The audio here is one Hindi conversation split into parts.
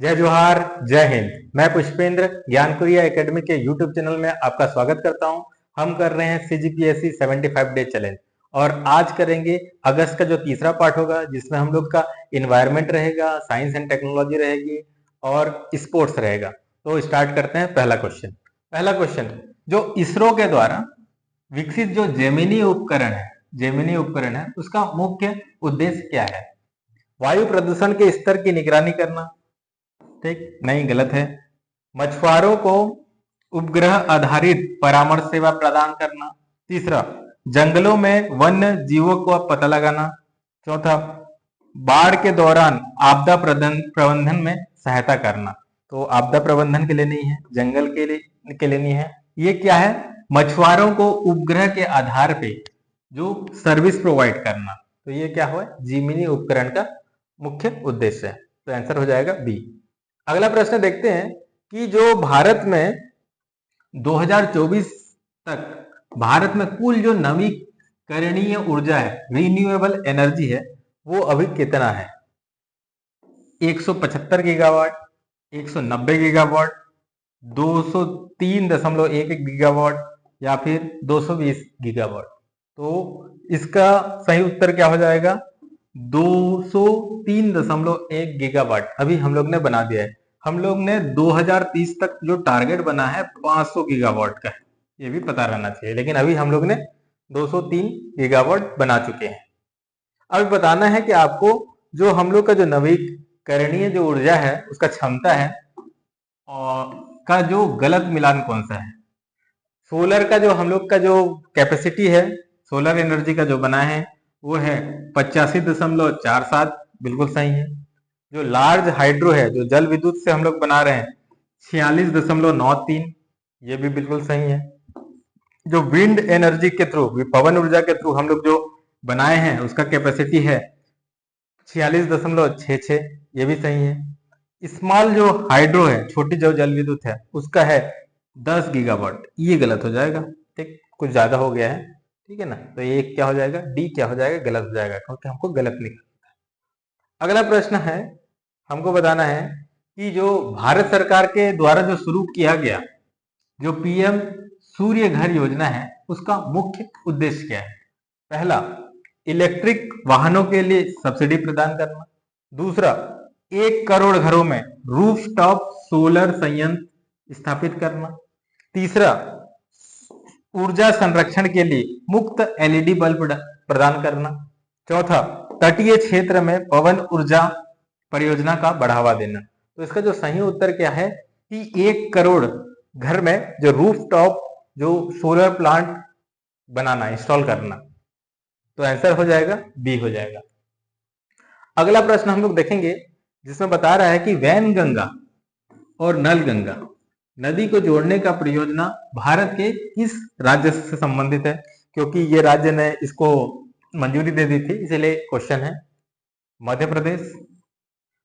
जय जोहार, जय हिंद। मैं पुष्पेंद्र ज्ञानकुरिया एकेडमी के यूट्यूब चैनल में आपका स्वागत करता हूं। हम कर रहे हैं सीजीपीएससी 75 डे चैलेंज और आज करेंगे अगस्त का जो तीसरा पार्ट होगा, जिसमें हम लोग का इन्वायरमेंट रहेगा, साइंस एंड टेक्नोलॉजी रहेगी और स्पोर्ट्स रहेगा। तो स्टार्ट करते हैं। पहला क्वेश्चन, जो इसरो के द्वारा विकसित जो जेमिनी उपकरण है उसका मुख्य उद्देश्य क्या है? वायु प्रदूषण के स्तर की निगरानी करना। ठीक, नहीं, गलत है। मछुआरों को उपग्रह आधारित परामर्श सेवा प्रदान करना। तीसरा, जंगलों में वन्य जीवों को पता लगाना। चौथा, बाढ़ के दौरान आपदा प्रबंधन में सहायता करना। तो आपदा प्रबंधन के लिए नहीं है, जंगल के लिए नहीं है। ये क्या है? मछुआरों को उपग्रह के आधार पे जो सर्विस प्रोवाइड करना। तो ये क्या हुआ? जिमिनी उपकरण का मुख्य उद्देश्य है। तो आंसर हो जाएगा बी। अगला प्रश्न देखते हैं कि जो भारत में 2024 तक भारत में कुल जो नवीकरणीय ऊर्जा है, रिन्यूएबल एनर्जी है, वो अभी कितना है? 175 गीगावाट, 190 गीगावाट, 203.11 गीगावाट या फिर 220 गीगावाट। तो इसका सही उत्तर क्या हो जाएगा? 203.1 गीगावाट अभी हम लोग ने बना दिया है। हम लोग ने 2030 तक जो टारगेट बना है 500 गीगावाट का है, ये भी पता रहना चाहिए, लेकिन अभी हम लोग ने 203 गीगावाट बना चुके हैं। अब बताना है कि आपको जो हम लोग का जो नवीकरणीय जो ऊर्जा है उसका क्षमता है और का जो गलत मिलान कौन सा है। सोलर का जो हम लोग का जो कैपेसिटी है, सोलर एनर्जी का जो बना है वो है 85.47, बिल्कुल सही है। जो लार्ज हाइड्रो है, जो जल विद्युत से हम लोग बना रहे हैं, 46.93, ये भी बिल्कुल सही है। जो विंड एनर्जी के थ्रू, पवन ऊर्जा के थ्रू हम लोग जो बनाए हैं उसका कैपेसिटी है 46.66, ये भी सही है। स्मॉल जो हाइड्रो है, छोटी जो जल विद्युत है, उसका है 10 गीगावाट, ये गलत हो जाएगा। ठीक, कुछ ज्यादा हो गया है, ठीक है ना। तो ये क्या हो जाएगा? डी क्या हो जाएगा? गलत हो जाएगा, क्योंकि हमको गलत निकला। अगला प्रश्न है, हमको बताना है कि जो भारत सरकार के द्वारा जो शुरू किया गया जो पीएम सूर्य घर योजना है उसका मुख्य उद्देश्य क्या है? पहला, इलेक्ट्रिक वाहनों के लिए सब्सिडी प्रदान करना। दूसरा, 1 करोड़ घरों में रूफटॉप सोलर संयंत्र स्थापित करना। तीसरा, ऊर्जा संरक्षण के लिए मुफ्त एलईडी बल्ब प्रदान करना। चौथा, तटीय क्षेत्र में पवन ऊर्जा परियोजना का बढ़ावा देना। तो इसका जो सही उत्तर क्या है कि 1 करोड़ घर में जो रूफटॉप जो सोलर प्लांट बनाना, इंस्टॉल करना। तो आंसर हो जाएगा बी हो जाएगा। अगला प्रश्न हम लोग देखेंगे जिसमें बता रहा है कि वैनगंगा और नलगंगा नदी को जोड़ने का परियोजना भारत के किस राज्य से संबंधित है? क्योंकि ये राज्य ने इसको मंजूरी दे दी थी, इसलिए क्वेश्चन है। मध्य प्रदेश,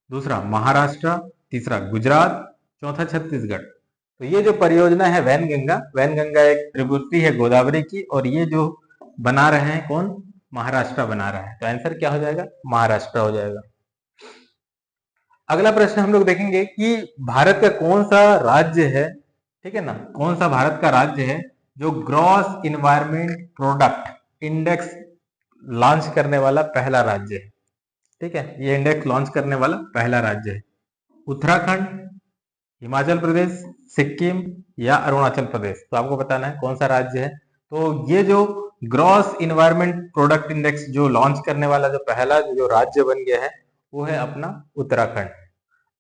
दूसरा महाराष्ट्र, तीसरा गुजरात, चौथा छत्तीसगढ़। तो ये जो परियोजना है वैनगंगा एक ट्रिब्यूटरी है गोदावरी की, और ये जो बना रहे हैं कौन? महाराष्ट्र बना रहा है। तो आंसर क्या हो जाएगा? महाराष्ट्र हो जाएगा। अगला प्रश्न हम लोग देखेंगे कि भारत का कौन सा राज्य है, ठीक है ना, कौन सा भारत का राज्य है जो gross environment product index launch करने वाला पहला राज्य है? ठीक है, ये इंडेक्स लॉन्च करने वाला पहला राज्य है। उत्तराखंड, हिमाचल प्रदेश, सिक्किम या अरुणाचल प्रदेश। तो आपको बताना है कौन सा राज्य है। तो ये जो ग्रॉस इन्वायरमेंट प्रोडक्ट इंडेक्स जो लॉन्च करने वाला जो पहला जो राज्य बन गया है वो है अपना उत्तराखंड।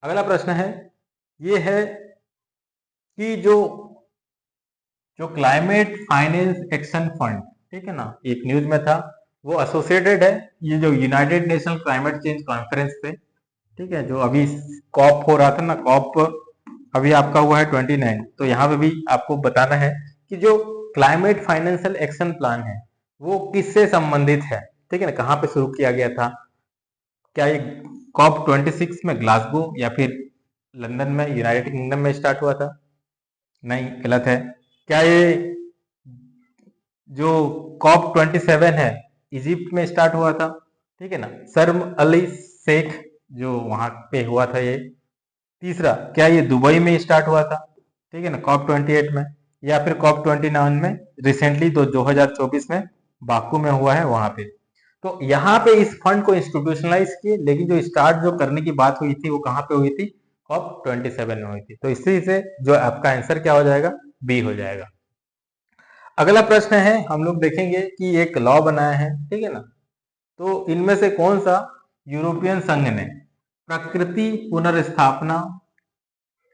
अगला प्रश्न है, ये है कि जो जो क्लाइमेट फाइनेंस एक्शन फंड, ठीक है ना, एक न्यूज में था, वो एसोसिएटेड है ये जो United national climate change conference पे, ठीक है, जो अभी कॉप हो रहा था ना, कॉप अभी आपका हुआ है 29। तो यहाँ पे भी आपको बताना है कि जो क्लाइमेट फाइनेंशियल एक्शन प्लान है वो किससे संबंधित है, ठीक है ना, कहाँ पे शुरू किया गया था? क्या ये कॉप 26 में ग्लासगो या फिर लंदन में यूनाइटेड किंगडम में स्टार्ट हुआ था? नहीं, गलत है। क्या ये जो कॉप 27 है इजिप्ट में स्टार्ट हुआ था? ठीक है ना, शर्म अली शेख जो वहां पे हुआ था ये। तीसरा, क्या ये दुबई में स्टार्ट हुआ था, ठीक है ना, COP 28 में, या फिर COP 29 में रिसेंटली तो 2024 में बाकू में हुआ है वहां पे। तो यहाँ पे इस फंड को इंस्टीट्यूशनलाइज किए, लेकिन जो स्टार्ट जो करने की बात हुई थी वो कहाँ पे हुई थी, COP 27 में हुई थी। तो इसी से जो आपका आंसर क्या हो जाएगा, बी हो जाएगा। अगला प्रश्न है, हम लोग देखेंगे कि एक लॉ बनाया है, ठीक है ना, तो इनमें से कौन सा यूरोपियन संघ ने प्रकृति पुनर्स्थापना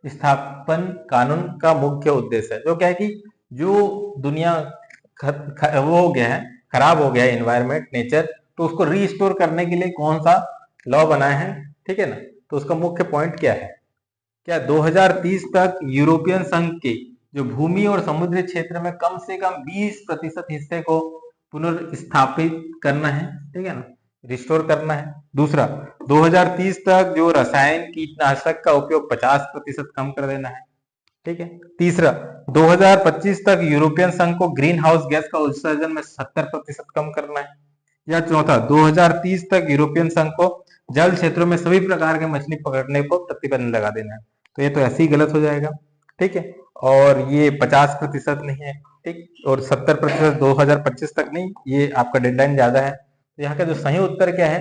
स्थापन कानून का मुख्य उद्देश्य है, जो क्या है कि जो दुनिया वो हो गया है, खराब हो गया है एनवायरमेंट, नेचर, तो उसको रीस्टोर करने के लिए कौन सा लॉ बनाए हैं, ठीक है ना। तो उसका मुख्य पॉइंट क्या है, क्या 2030 तक यूरोपियन संघ के जो भूमि और समुद्री क्षेत्र में कम से कम 20% हिस्से को पुनर्स्थापित करना है, ठीक है ना, रिस्टोर करना है। दूसरा, 2030 तक जो रसायन कीटनाशक का उपयोग 50% कम कर देना है, ठीक है। तीसरा, 2025 तक यूरोपियन संघ को ग्रीन हाउस गैस का उत्सर्जन में 70% कम करना है। या चौथा, 2030 तक यूरोपियन संघ को जल क्षेत्रों में सभी प्रकार के मछली पकड़ने को प्रतिबंध लगा देना है। तो ये तो ऐसे ही गलत हो जाएगा, ठीक है। और ये 50% नहीं है, ठीक, और 70% 2025 तक नहीं, ये आपका डेडलाइन ज्यादा है। तो यहाँ का जो सही उत्तर क्या है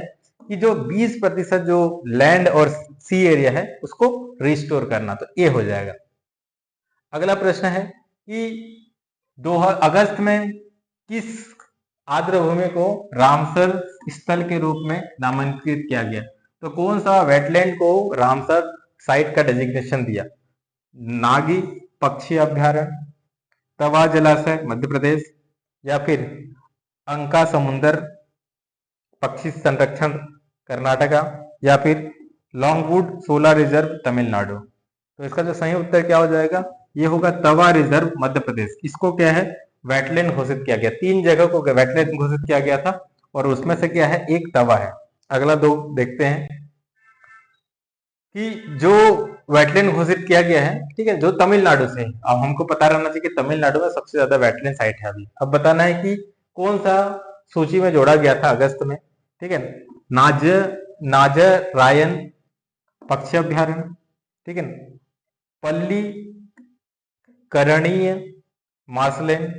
कि जो 20% जो लैंड और सी एरिया है उसको रिस्टोर करना, तो ये हो जाएगा। अगला प्रश्न है कि 2 अगस्त में किस आर्द्र भूमि को रामसर स्थल के रूप में नामांकित किया गया, तो कौन सा वेटलैंड को रामसर साइट का डेजिग्नेशन दिया, नागी पक्षी अभ्यारण्य, तवा जलाशय मध्य प्रदेश, या फिर अंका समुंदर पक्षी संरक्षण कर्नाटका, या फिर लॉन्गवुड सोलर रिजर्व तमिलनाडु। तो इसका जो सही उत्तर क्या हो जाएगा, ये होगा तवा रिजर्व मध्य प्रदेश। इसको क्या है, वेटलैंड घोषित किया गया, 3 जगह को वेटलैंड घोषित किया गया था, और उसमें से क्या है, एक तवा है। अगला 2 देखते हैं कि जो वेटलैंड घोषित किया गया है, ठीक है, जो तमिलनाडु से। अब हमको पता रहना चाहिए कि तमिलनाडु में सबसे ज्यादा वेटलैंड साइट है अभी। अब बताना है कि कौन सा सूची में जोड़ा गया था अगस्त में, ठीक है, नाज नाजर रायन पक्षी अभ्यारण्य, ठीक है, पल्ली करणीय मार्शलैंड,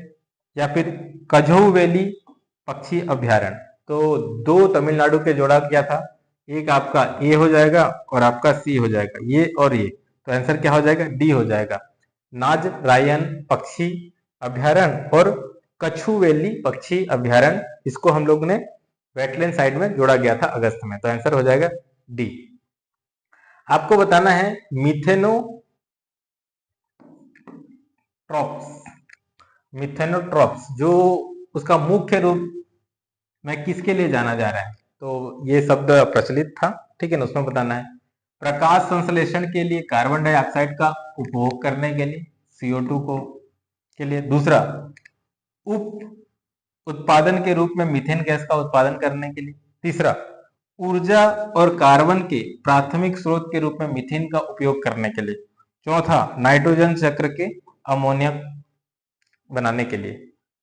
या फिर कझऊ वैली पक्षी अभ्यारण्य। तो 2 तमिलनाडु के जोड़ा गया था, एक आपका ए हो जाएगा और आपका सी हो जाएगा, ये और ये। तो आंसर क्या हो जाएगा, डी हो जाएगा, नाज रायन पक्षी अभ्यारण्य और कछू वैली पक्षी अभ्यारण्य। इसको हम लोग ने वेटलैंड साइड में जोड़ा गया था अगस्त में, तो आंसर हो जाएगा डी। आपको बताना है मिथेनोट्रॉप्स जो उसका मुख्य रूप में किसके लिए जाना जा रहा है। तो ये शब्द प्रचलित था, ठीक है ना, उसमें बताना है प्रकाश संश्लेषण के लिए कार्बन डाइऑक्साइड का उपभोग करने के लिए, CO2 को के लिए। दूसरा, उप उत्पादन के रूप में मीथेन गैस का उत्पादन करने के लिए। तीसरा, ऊर्जा और कार्बन के प्राथमिक स्रोत के रूप में मीथेन का उपयोग करने के लिए। चौथा, नाइट्रोजन चक्र के अमोनिया बनाने के लिए,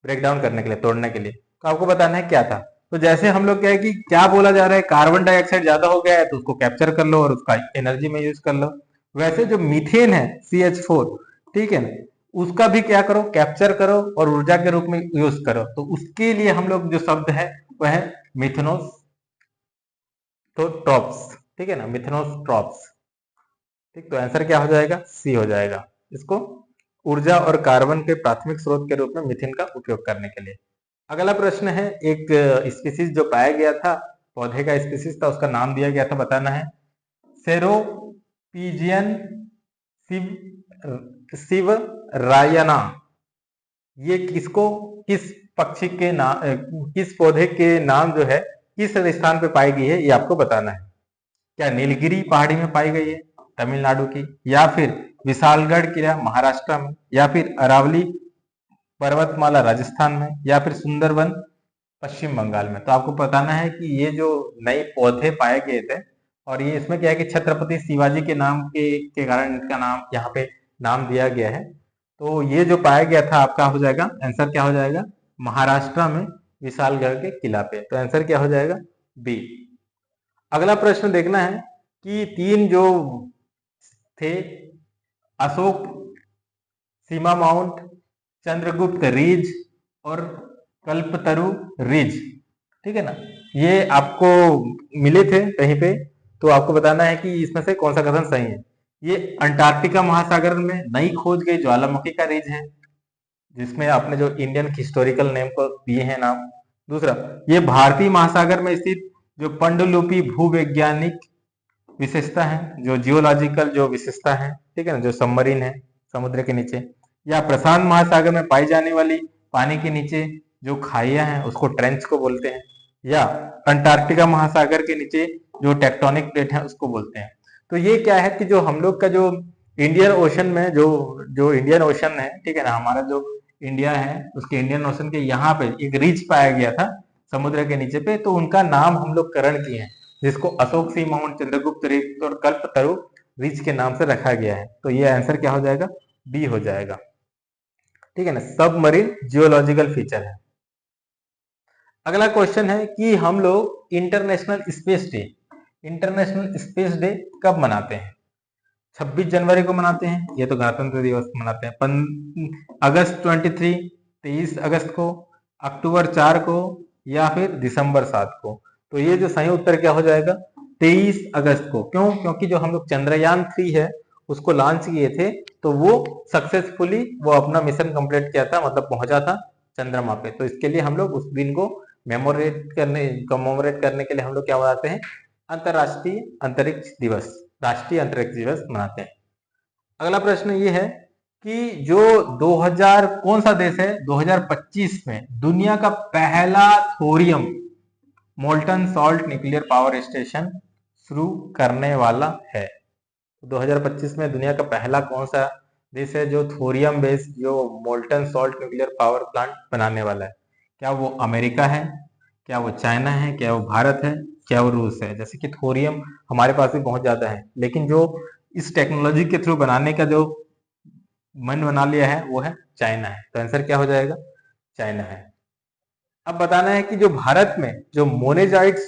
ब्रेक डाउन करने के लिए, तोड़ने के लिए। तो आपको बताना है क्या था। तो जैसे हम लोग क्या है कि क्या बोला जा रहा है, कार्बन डाइऑक्साइड ज्यादा हो गया है तो उसको कैप्चर कर लो और उसका एनर्जी में यूज कर लो। वैसे जो मीथेन है CH4, ठीक है ना, उसका भी क्या करो, कैप्चर करो और ऊर्जा के रूप में यूज करो। तो उसके लिए हम लोग जो शब्द है वह है मिथेनोस तो ट्रॉप्स, ठीक है ना, मिथेनोस ट्रॉप्स, ठीक। तो आंसर क्या हो जाएगा, सी हो जाएगा। इसको ऊर्जा और कार्बन के प्राथमिक स्रोत के रूप में मीथेन का उपयोग करने के लिए। अगला प्रश्न है, एक स्पीसीज जो पाया गया था, पौधे का स्पीसीज था, उसका नाम दिया गया था, बताना है सेरोपीजियन शिव रायना। ये किसको, किस पक्षी के नाम, किस पौधे के नाम जो है किस स्थान पे पाई गई है, ये आपको बताना है। क्या नीलगिरी पहाड़ी में पाई गई है तमिलनाडु की, या फिर विशालगढ़ किला महाराष्ट्र में, या फिर अरावली पर्वतमाला राजस्थान में, या फिर सुंदरवन पश्चिम बंगाल में। तो आपको बताना है कि ये जो नए पौधे पाए गए थे, और ये इसमें क्या है कि छत्रपति शिवाजी के नाम के कारण इनका नाम यहाँ पे नाम दिया गया है। तो ये जो पाया गया था आपका हो जाएगा, आंसर क्या हो जाएगा, महाराष्ट्र में विशालगढ़ के किला पे। तो आंसर क्या हो जाएगा, बी। अगला प्रश्न देखना है कि 3 जो थे अशोक सीमा माउंट, चंद्रगुप्त रिज और कल्पतरु रिज। ठीक है ना, ये आपको मिले थे कहीं पे, तो आपको बताना है कि इसमें से कौन सा कथन सही है। ये अंटार्कटिका महासागर में नई खोज गई ज्वालामुखी का रिज है, जिसमें आपने जो इंडियन हिस्टोरिकल नेम को दिए हैं नाम। दूसरा, ये भारतीय महासागर में स्थित जो पंडुलिपि भूवैज्ञानिक विशेषता है, जो जियोलॉजिकल जो विशेषता है, ठीक है ना, जो सबमरीन है समुद्र के नीचे। या प्रशांत महासागर में पाई जाने वाली पानी के नीचे जो खाइयां हैं उसको ट्रेंच को बोलते हैं। या अंटार्कटिका महासागर के नीचे जो टेक्टोनिक प्लेट है उसको बोलते हैं। तो ये क्या है कि जो हम लोग का जो इंडियन ओशन में जो जो इंडियन ओशन है, ठीक है ना, हमारा जो इंडिया है उसके इंडियन ओशन के यहाँ पे एक रिच पाया गया था समुद्र के नीचे पे, तो उनका नाम हम लोग करण किए हैं, जिसको अशोक सी माउंट, चंद्रगुप्त रिज और कल्पतरु रिज के नाम से रखा गया है। तो ये आंसर क्या हो जाएगा, बी हो जाएगा। ठीक है ना, सबमरीन जियोलॉजिकल फीचर है। अगला क्वेश्चन है कि हम लोग इंटरनेशनल स्पेस डे कब मनाते हैं। 26 जनवरी को मनाते हैं, ये तो गणतंत्र दिवस मनाते हैं। अगस्त 23, 23 अगस्त को, अक्टूबर 4 को, या फिर दिसंबर 7 को। तो ये जो सही उत्तर क्या हो जाएगा, 23 अगस्त को। क्यों? क्योंकि जो हम लोग चंद्रयान 3 है उसको लॉन्च किए थे, तो वो सक्सेसफुली वो अपना मिशन कंप्लीट किया था, मतलब पहुंचा था चंद्रमा पे। तो इसके लिए हम लोग उस दिन को कमोमोरेट करने के लिए हम लोग क्या मनाते हैं, अंतरराष्ट्रीय अंतरिक्ष दिवस, राष्ट्रीय अंतरिक्ष दिवस मनाते हैं। अगला प्रश्न ये है कि जो 2000 कौन सा देश है 2025 में दुनिया का पहला thorium molten salt nuclear power station शुरू करने वाला है। 2025 में दुनिया का पहला कौन सा देश है जो थोरियम बेस्ड जो molten salt nuclear power plant बनाने वाला है? क्या वो अमेरिका है, क्या वो चाइना है, क्या वो भारत है, क्या वो रूस है? जैसे कि थोरियम हमारे पास भी बहुत ज्यादा है, लेकिन जो इस टेक्नोलॉजी के थ्रू बनाने का जो मन बना लिया है वो है चाइना है। तो आंसर क्या हो जाएगा, चाइना है। अब बताना है कि जो भारत में जो मोनेजाइट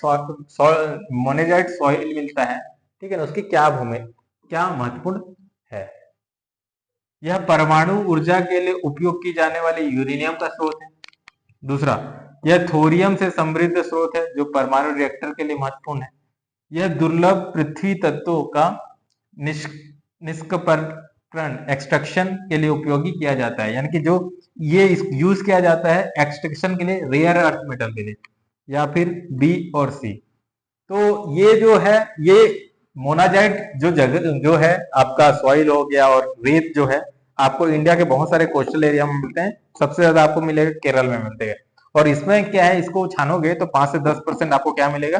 सॉइल मिलता है, ठीक है ना, उसकी क्या महत्वपूर्ण है। यह परमाणु ऊर्जा के लिए उपयोग की जाने वाली यूरेनियम का स्रोत है। दूसरा, यह थोरियम से समृद्ध स्रोत है जो परमाणु रिएक्टर के लिए महत्वपूर्ण है। यह दुर्लभ पृथ्वी तत्वों का निष्कर्षण एक्सट्रैक्शन के लिए उपयोगी किया जाता है, यानी कि जो ये यूज किया जाता है एक्सट्रैक्शन के लिए रेयर अर्थ मेटल के लिए। या फिर बी और सी। तो ये जो है ये मोनाजाइट जो जगह जो है आपका सॉइल हो गया और रेत जो है आपको इंडिया के बहुत सारे कोस्टल एरिया में मिलते हैं, सबसे ज्यादा आपको मिलेगा केरल में मिलते हैं। और इसमें क्या है, इसको छानोगे तो 5 से 10% आपको क्या मिलेगा,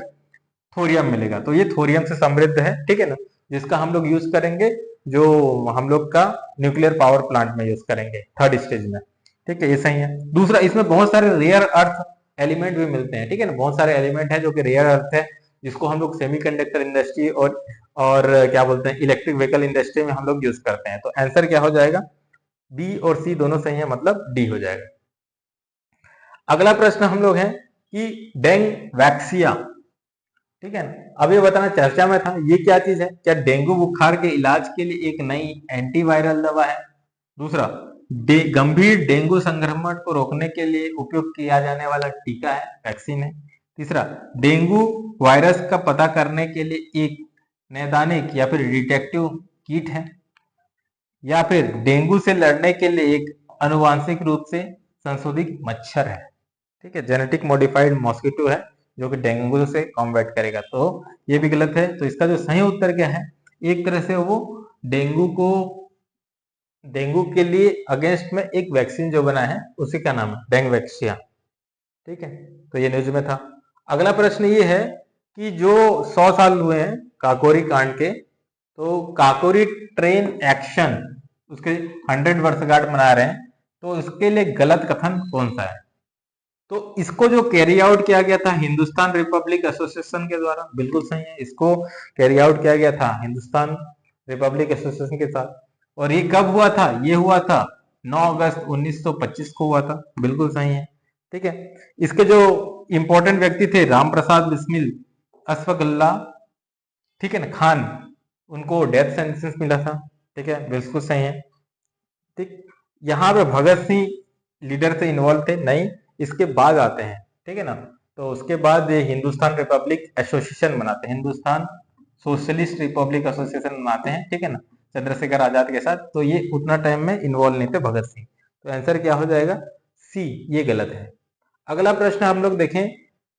थोरियम मिलेगा। तो ये थोरियम से समृद्ध है, ठीक है ना, जिसका हम लोग यूज करेंगे जो हम लोग का न्यूक्लियर पावर प्लांट में यूज करेंगे थर्ड स्टेज में। ठीक है, ये सही है। दूसरा, इसमें बहुत सारे रेयर अर्थ एलिमेंट भी मिलते हैं, ठीक है ना, बहुत सारे एलिमेंट है जो कि रेयर अर्थ है, जिसको हम लोग सेमीकंडक्टर इंडस्ट्री और क्या बोलते हैं इलेक्ट्रिक व्हीकल इंडस्ट्री में हम लोग यूज करते हैं। तो आंसर क्या हो जाएगा, बी और सी दोनों सही है, मतलब डी हो जाएगा। अगला प्रश्न हम लोग है कि डेंग वैक्सिया, ठीक है ना, अब ये बताना चर्चा में था, ये क्या चीज है, क्या डेंगू बुखार के इलाज के लिए एक नई एंटीवायरल दवा है। दूसरा, गंभीर डेंगू संक्रमण को रोकने के लिए उपयोग किया जाने वाला टीका है, वैक्सीन है। तीसरा, डेंगू वायरस का पता करने के लिए एक नैदानिक या फिर डिटेक्टिव किट है। या फिर डेंगू से लड़ने के लिए एक अनुवांशिक रूप से संशोधित मच्छर है, ठीक है, जेनेटिक मॉडिफाइड मॉस्किटो है जो कि डेंगू से कॉम्बैट करेगा। तो ये भी गलत है। तो इसका जो सही उत्तर क्या है, एक तरह से वो डेंगू के लिए अगेंस्ट में एक वैक्सीन जो बना है उसी का नाम है डेंगवैक्सिया, ठीक है। तो ये न्यूज में था। अगला प्रश्न ये है कि जो 100 साल हुए हैं काकोरी कांड के, तो काकोरी ट्रेन एक्शन उसके 100 वर्षगांठ मना रहे हैं, तो इसके लिए गलत कथन कौन सा है। तो इसको जो कैरी आउट किया गया था हिंदुस्तान रिपब्लिक एसोसिएशन के द्वारा, बिल्कुल सही है, इसको कैरी आउट किया गया था हिंदुस्तान रिपब्लिक एसोसिएशन के साथ। और ये कब हुआ था, ये हुआ था 9 अगस्त 1925 को हुआ था, बिल्कुल सही है, ठीक है। इसके जो इंपॉर्टेंट व्यक्ति थे राम प्रसाद बिस्मिल, अशफाक उल्लाह, ठीक है ना, खान, उनको डेथ सेंटेंस मिला था। ठीक है, बिल्कुल सही है। ठीक, यहाँ पे भगत सिंह लीडर से इन्वॉल्व थे नहीं, इसके बाद आते हैं। ठीक है ना, तो उसके बाद ये हिंदुस्तान रिपब्लिक एसोसिएशन बनाते हैं, हिंदुस्तान सोशलिस्ट रिपब्लिक एसोसिएशन बनाते हैं। ठीक है ना, चंद्रशेखर आजाद के साथ। तो ये उतना टाइम में इन्वॉल्व नहीं थे भगत सिंह। तो आंसर क्या हो जाएगा? सी, ये गलत है। अगला प्रश्न हम लोग देखें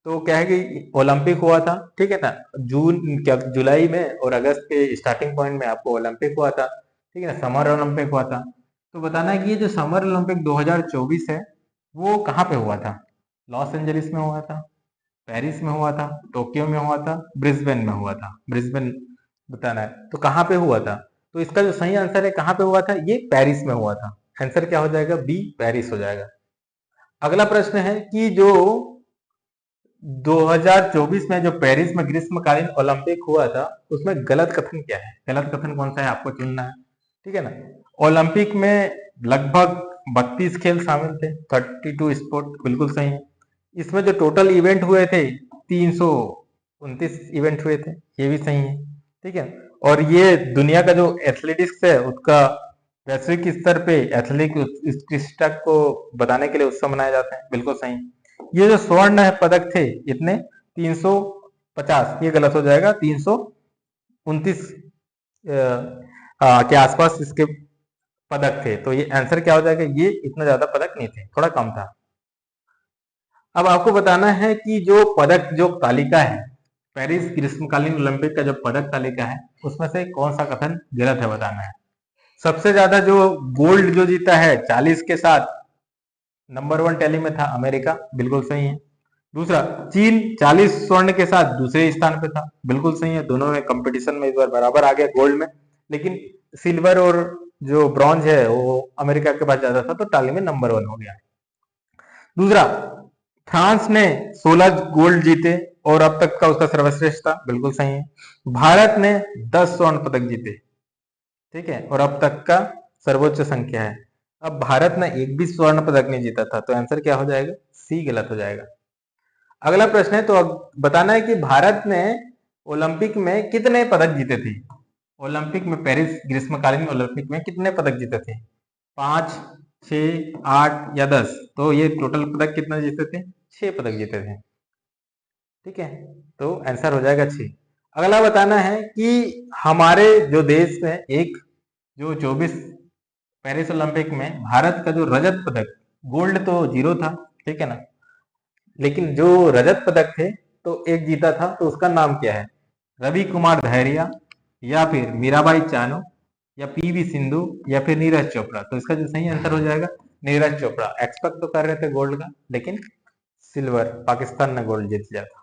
तो क्या है कि ओलंपिक हुआ था। ठीक है ना, जून क्या जुलाई में और अगस्त के स्टार्टिंग पॉइंट में आपको ओलंपिक हुआ था। ठीक है ना, समर ओलंपिक हुआ था। तो बताना है कि ये जो समर ओलंपिक 2024 है वो कहाँ पे हुआ था? लॉस एंजलिस में हुआ था, पेरिस में हुआ था, टोक्यो में हुआ था, ब्रिस्बेन में हुआ था। ब्रिस्बेन बताना है, तो कहाँ पे हुआ था? तो इसका जो सही आंसर है कहाँ पे हुआ था, ये पेरिस में हुआ था। आंसर क्या हो जाएगा? बी, पेरिस हो जाएगा। अगला प्रश्न है कि जो 2024 में जो पेरिस में ग्रीष्मकालीन ओलंपिक हुआ था उसमें गलत कथन क्या है? गलत कथन कौन सा है आपको चुनना है। ठीक है ना, ओलंपिक में लगभग 32 खेल शामिल थे, 32 स्पोर्ट, बिल्कुल सही है। इसमें जो टोटल इवेंट हुए थे 329 इवेंट हुए थे, ये भी सही है। ठीक है, और ये दुनिया का जो एथलेटिक्स है उसका वैश्विक स्तर पे एथलेटिक उत्कृष्टता को बताने के लिए उत्सव मनाए जाते हैं, बिल्कुल सही। ये जो स्वर्ण पदक थे इतने 350, ये गलत हो जाएगा, 329 के आसपास इसके पदक थे। तो ये आंसर क्या हो जाएगा? ये इतना ज्यादा पदक नहीं थे, थोड़ा कम था। अब आपको बताना है कि जो पदक जो तालिका है, पेरिस ग्रीष्मकालीन ओलंपिक का जो पदक तालिका है उसमें से कौन सा कथन गलत है बताना है। सबसे ज्यादा जो गोल्ड जो जीता है 40 के साथ, नंबर 1 टैली में था अमेरिका, बिल्कुल सही है। दूसरा, चीन 40 स्वर्ण के साथ दूसरे स्थान पे था, बिल्कुल सही है। दोनों में कंपटीशन में इस बार बराबर आ गया गोल्ड में, लेकिन सिल्वर और जो ब्रॉन्ज है वो अमेरिका के पास ज्यादा था, तो टाली में नंबर 1 हो गया। दूसरा, फ्रांस ने 16 गोल्ड जीते और अब तक का उसका सर्वश्रेष्ठ था, बिल्कुल सही है। भारत ने 10 स्वर्ण पदक जीते, ठीक है, और अब तक का सर्वोच्च संख्या है। अब भारत ने एक भी स्वर्ण पदक नहीं जीता था, तो आंसर क्या हो जाएगा? सी, गलत हो जाएगा। अगला प्रश्न है, तो अब बताना है कि भारत ने ओलंपिक में कितने पदक जीते थे। ओलंपिक में, पेरिस ग्रीष्मकालीन ओलंपिक में कितने पदक जीते थे? 5, 6, 8 या 10? तो ये टोटल पदक कितना जीते थे? 6 पदक जीते थे। ठीक है, तो आंसर हो जाएगा 6। अगला बताना है कि हमारे जो देश में एक जो 24 पेरिस ओलंपिक में भारत का जो रजत पदक, गोल्ड तो 0 था, ठीक है ना, लेकिन जो रजत पदक थे तो एक जीता था, तो उसका नाम क्या है? रवि कुमार धैर्या, या फिर मीराबाई चानू, या पीवी सिंधु, या फिर नीरज चोपड़ा? तो इसका जो सही आंसर हो जाएगा नीरज चोपड़ा। एक्सपेक्ट तो कर रहे थे गोल्ड का, लेकिन सिल्वर, पाकिस्तान ने गोल्ड जीत लिया था।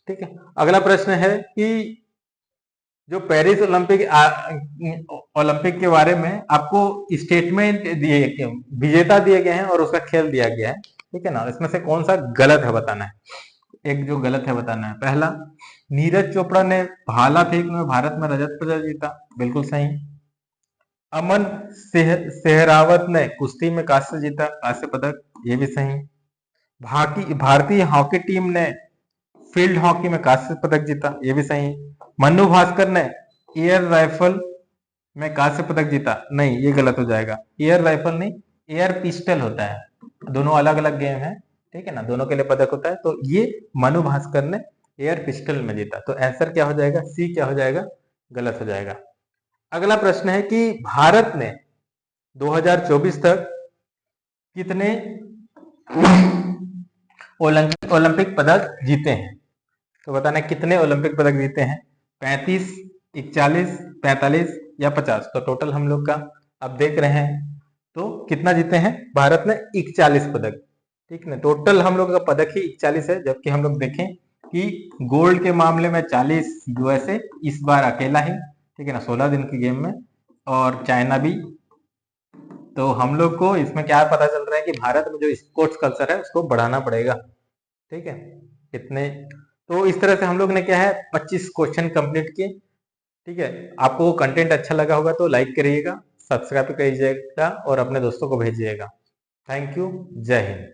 ठीक है, अगला प्रश्न है कि जो पेरिस ओलंपिक ओलंपिक के बारे में आपको स्टेटमेंट दिए, विजेता दिए गए हैं और उसका खेल दिया गया है। ठीक है ना, इसमें से कौन सा गलत है बताना है। एक जो गलत है बताना है, पहला, नीरज चोपड़ा ने भाला फेंक में भारत में रजत पदक जीता, बिल्कुल सही। अमन सेहरावत ने कुश्ती में कांस्य जीता, कांस्य पदक, ये भी सही। भारतीय हॉकी टीम ने फील्ड हॉकी में कांस्य पदक जीता, ये भी सही। मन्नू भास्कर ने एयर राइफल में कांस्य पदक जीता, नहीं, ये गलत हो जाएगा। एयर राइफल नहीं, एयर पिस्टल होता है, दोनों अलग अलग गेम है। ठीक है ना, दोनों के लिए पदक होता है। तो ये मनु भास्कर ने एयर पिस्टल में जीता, तो आंसर क्या हो जाएगा? सी क्या हो जाएगा? गलत हो जाएगा। अगला प्रश्न है कि भारत ने 2024 तक कितने ओलंपिक पदक जीते हैं? तो बताना कितने ओलंपिक पदक जीते हैं? 35, 41, 45 या 50? तो टोटल हम लोग का अब देख रहे हैं, तो कितना जीते हैं भारत ने? 41 पदक। ठीक है, टोटल हम लोग का पदक ही 41 है, जबकि हम लोग देखें कि गोल्ड के मामले में 40 यूएसए इस बार अकेला ही, ठीक है ना, 16 दिन की गेम में, और चाइना भी। तो हम लोग को इसमें क्या पता चल रहा है कि भारत में जो स्पोर्ट्स कल्चर है उसको बढ़ाना पड़ेगा। ठीक है, कितने, तो इस तरह से हम लोग ने क्या है 25 क्वेश्चन कंप्लीट किए। ठीक है, आपको कंटेंट अच्छा लगा होगा तो लाइक करिएगा, सब्सक्राइब करिएगा और अपने दोस्तों को भेजिएगा। थैंक यू, जय हिंद।